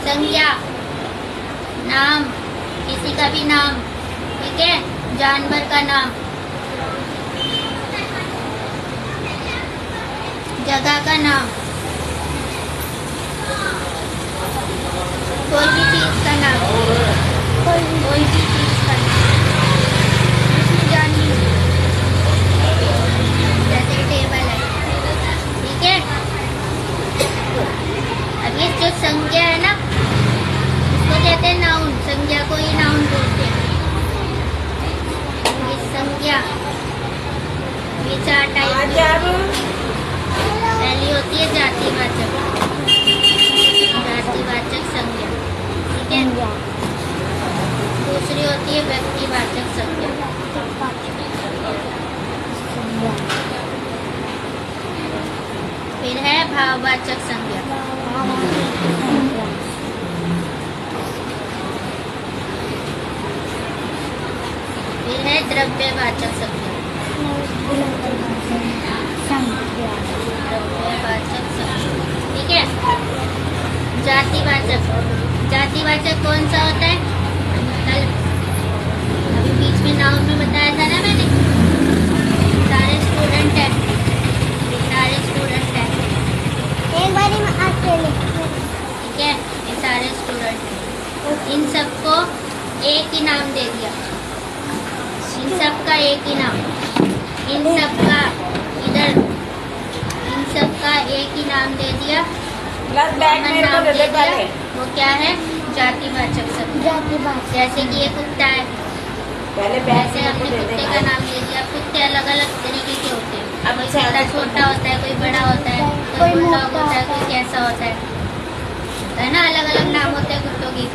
संज्ञा, नाम, किसी का भी नाम, ठीक है, जानवर का नाम, जगह का नाम, कोई भी चीज का नाम, कोई भी चीज का नाम, इसमें जानिए, जैसे टेबल है, ठीक है। अब ये जो संज्ञा है ना, इसको कहते हैं नाउन, संज्ञा को ही नाउन बोलते हैं। ये संज्ञा, ये 4 टाइप, पहली होती है जातिवाचक, जातिवाचक संज्ञा, ठीक है। दूसरी होती है व्यक्तिवाचक संज्ञा, फिर है भाववाचक संज्ञा, फिर है द्रव्यवाचक संज्ञा, द्रव्यवाचक संज्ञा, ठीक है। जातिवाचक, जातिवाचक कौन सा होता है? कल अभी बीच में नाउन में बताया था ना मैंने, सारे स्टूडेंट हैं, सारे स्टूडेंट हैं, एक बारी में आके ले, ठीक है, ये सारे स्टूडेंट हैं, इन सबको एक ही नाम दे दिया, इन सबका एक ही नाम, इन सबका इधर, इन सबका एक ही नाम दे दिया, कॉमन नाम दे दिया, वो क्या है? जातिवाचक संज्ञा। जैसे कि ये कुत्ता है, वैसे हमने कुत्ते का नाम दे दिया। कुत्ते अलग अलग तरीके के होते हैं, कोई कुत्ता छोटा होता है, कोई बड़ा होता है, कोई बुलडॉग होता है, कोई कैसा होता है ना, अलग अलग नाम होते हैं कुत्तों की,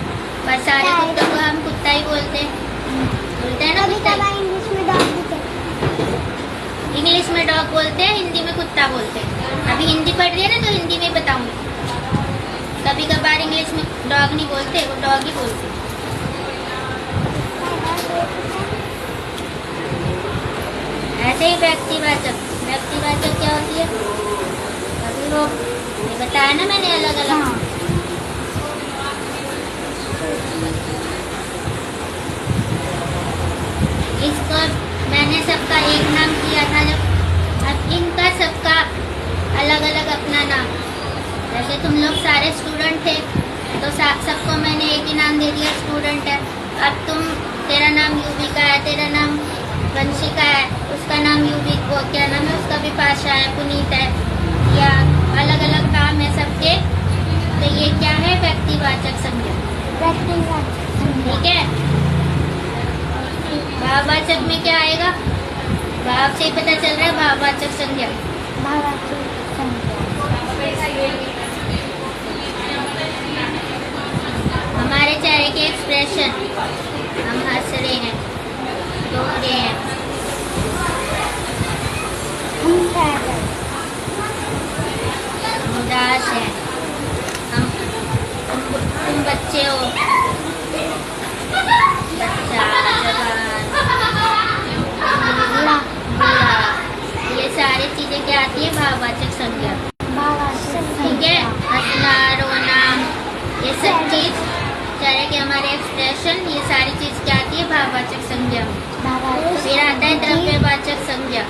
पर सारे कुत्तों को हम कुत्ता ही बोलते हैं ना, कुत्ता। इंग्लिश में डॉग बोलते हैं, हिंदी में कुत्ता बोलते हैं। अभी हिंदी पढ़ रही है ना, तो हिंदी में बताऊंगी। कभी कभार इंग्लिश में डॉग नहीं बोलते, वो डॉग ही बोलते हैं। ऐसे ही व्यक्तिवाचक, व्यक्तिवाचक क्या होती है? अभी वो ये बताया ना मैंने, अलग अलग। इसको मैंने सबका एक नाम किया था जब, अब इनका सबका अलग अलग अपना नाम। जैसे तुम लोग सारे स्टूडेंट थे, तो सबको मैंने एक ही नाम दे दिया, स्टूडेंट है। अब तुम, तेरा नाम युविका है, तेरा नाम वंशिका है, उसका नाम युविक, वो क्या नाम है उसका, विपाशा है, पुनीत है, या अलग अलग नाम है सबके, तो ये क्या है? व्यक्तिवाचक संज्ञा, ठीक है। भाववाचक में क्या आएगा? भाव से ही पता चल रहा है, भाववाचक संज्ञा। हमारे चेहरे के एक्सप्रेशन, हम हंस रहे हैं, रो रहे हैं, उदास है, हम, तुम बच्चे हो, बच्चा, जवान, ये सारी चीजें क्या आती है? भाववाचक संज्ञा, ठीक है। हंसना, रोना, ये सब चीज, चेहरे के हमारे एक्सप्रेशन, ये सारी चीज क्या आती है? भाववाचक संज्ञा। फिर आता है द्रव्यवाचक संज्ञा।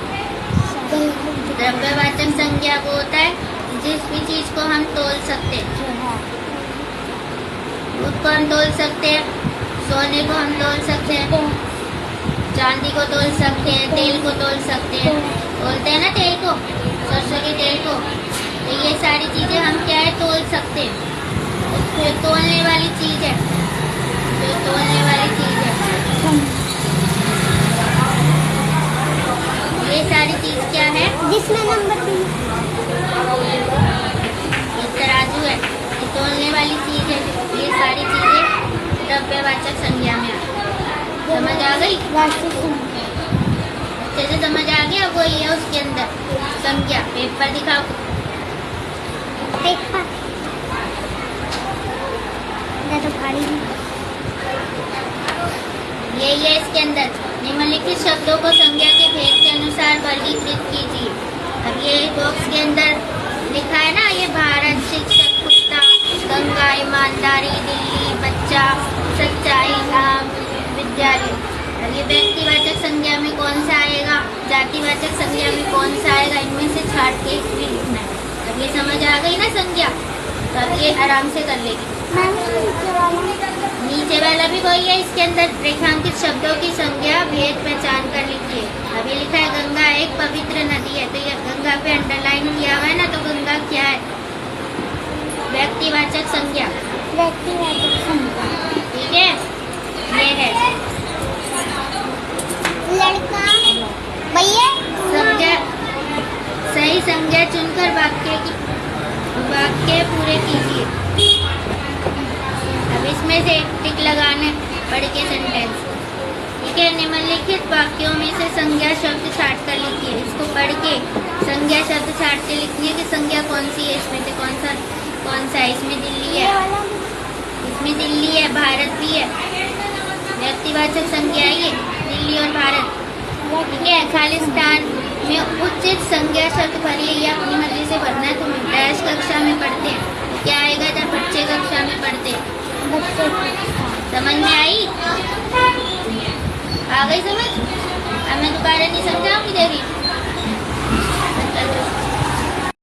द्रव्यवाचक संज्ञा वो होता है जिस भी चीज को हम तोल सकते हैं, दूध को हम तोल सकते हैं, सोने को हम तोल सकते हैं, चांदी को तोल सकते हैं, तेल को तोल सकते हैं, बोलते हैं ना तेल को, सरसों के तेल को। तो ये सारी चीजें हम क्या है? तोल सकते हैं। जो तोलने वाली चीज है, जो तोलने वाली चीज है, ये सारी चीज क्या है? जिसमें नंबर भी, ये तराजू है, ये तोलने वाली चीज है। ये सारी चीजें द्रव्यवाचक संज्ञा में आती है। समझ आ गई? अच्छे से समझ आ गया? वो ये है उसके अंदर संज्ञा। पेपर दिखाओ, पेपर तो भारी है। ये इसके अंदर निम्नलिखित शब्दों को संज्ञा के भेद के अनुसार वर्गीकृत कीजिए। अब ये बॉक्स के अंदर लिखा है ना, ये भारत, शिक्षक, कुत्ता, गंगा, ईमानदारी, दिल्ली, बच्चा, सच्चाई, आम, विद्यालय। अब ये व्यक्तिवाचक संज्ञा में कौन सा आएगा, जातिवाचक संज्ञा में कौन सा आएगा, इनमें से छाट के इसमें लिखना है। अब ये समझ आ गई ना संज्ञा, तो अब ये आराम से कर लेगी। नीचे वाला भी वही है, इसके अंदर रेखांकित शब्दों की संज्ञा भेद पहचान कर लिखिए। अब ये लिखा है गंगा एक पवित्र नदी है, तो ये गंगा पे अंडरलाइन किया हुआ है ना, तो गंगा क्या है, व्यक्तिवाचक संज्ञा। व्यक्तिवाचक संज्ञा। ठीक है, ये है लड़का भैया संज्ञा। सही संज्ञा चुनकर वाक्य पूरे कीजिए। अब इसमें से एक टिक लगाने पढ़ के सेंटेंस। ठीक है, निम्नलिखित वाक्यों में से संज्ञा शब्द छाट कर लिखिए। इसको पढ़ के संज्ञा शब्द छाट के लिखिए कि संज्ञा कौन सी है, इसमें से कौन सा है। इसमें दिल्ली है, इसमें दिल्ली है, भारत भी है, व्यक्तिवाचक संज्ञा है दिल्ली और भारत। ठीक है, खालिस्तान में उचित संज्ञा शब्द भरिए, ये अपनी मर्जी से भरना है। तुम डैश कक्षा में पढ़ते हैं, क्या आएगा जब बच्चे कक्षा में पढ़ते हैं। समझ में आई, आ गई समझ। अब मैं दोबारा नहीं समझाऊंगी देवी।